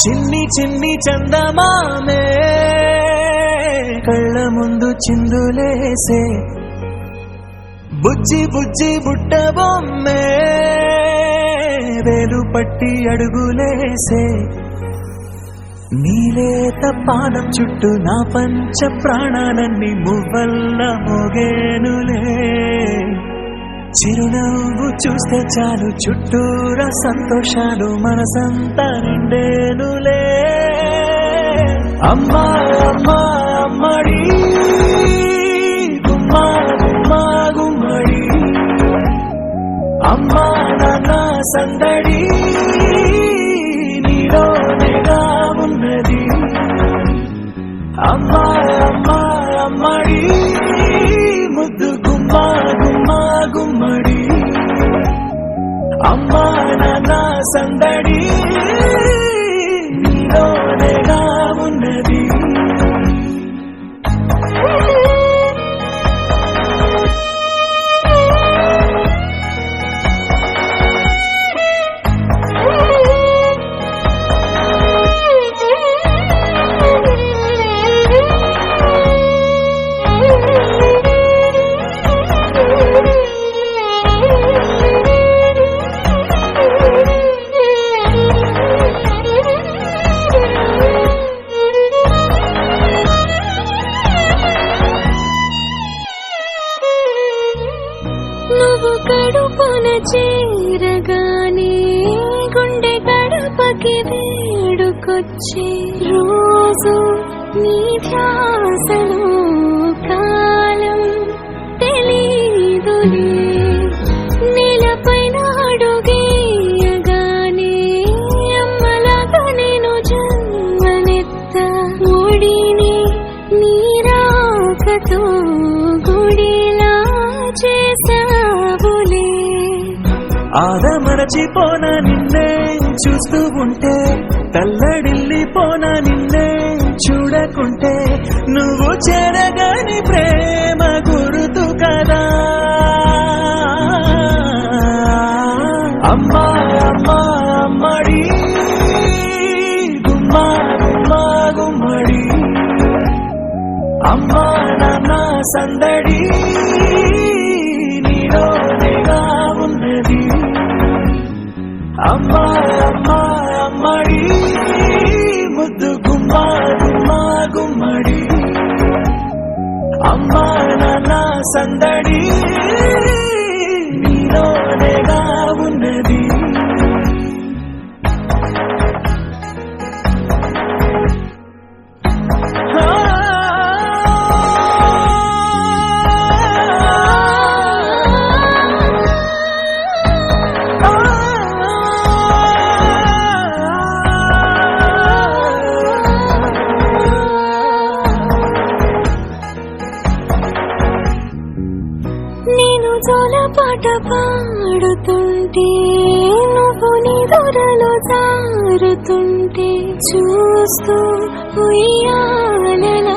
చిన్ని చిన్ని చందమామే కళ్ళ ముందు చిందులేసే బుజ్జి బుజ్జి బుట్ట బొమ్మే వేలు పట్టి అడుగులేసే నీలేత పానం చుట్టూ నా పంచ ప్రాణాలన్నీ మువ్వల్ల మోగేనులే చిరునవ్వు చూస్తే చాలు చుట్టూరా సంతోషాలు మనసంతా నిండేనులే అమ్మా అమ్మా అమ్మడి గుమ్మా గుమ్మా గుమ్మడి అమ్మా నాన్న సందడి నీలోనేగా ఉన్నది అమ్మా అమ్మా అమ్మడి ముద్దు గుమ్మా గుమ్మా గుమ్మడి అమ్మా నాన్న సందడి నీలోనేగా ఉన్నది నువ్వు కడుపున చేరగానే గుండె గడపకి వేడుకొచ్చే రోజు నీ ధ్యాసలో కాలం తెలీదులే నేలపైన అడుగేయగానే అమ్మలాగా నేను జన్మనెత్త ఒడిని నీ రాకతో గుడిలా చేసావులే ఆదమరచిపోన నిన్నే చూస్తూ ఉంటే తల్లడిల్లిపోన నిన్నే చూడకుంటే నువ్వు చేరగాని ప్రేమ గుర్తు కదా అమ్మా అమ్మా అమ్మడి గుమ్మా గుమ్మా గుమ్మడి అమ్మా నాన్న సందడి నీలోనేగా ఉన్నది అమ్మా అమ్మా అమ్మడి ముద్దు గుమ్మా గుమ్మా గుమ్మడి అమ్మా నాన్న సందడి నీలోనేగా ఉన్నది నేను జోలపాట పాడుతుంటే నువ్వు నిదురలో జారుతుంటే చూస్తూ ఉయ్యాలలో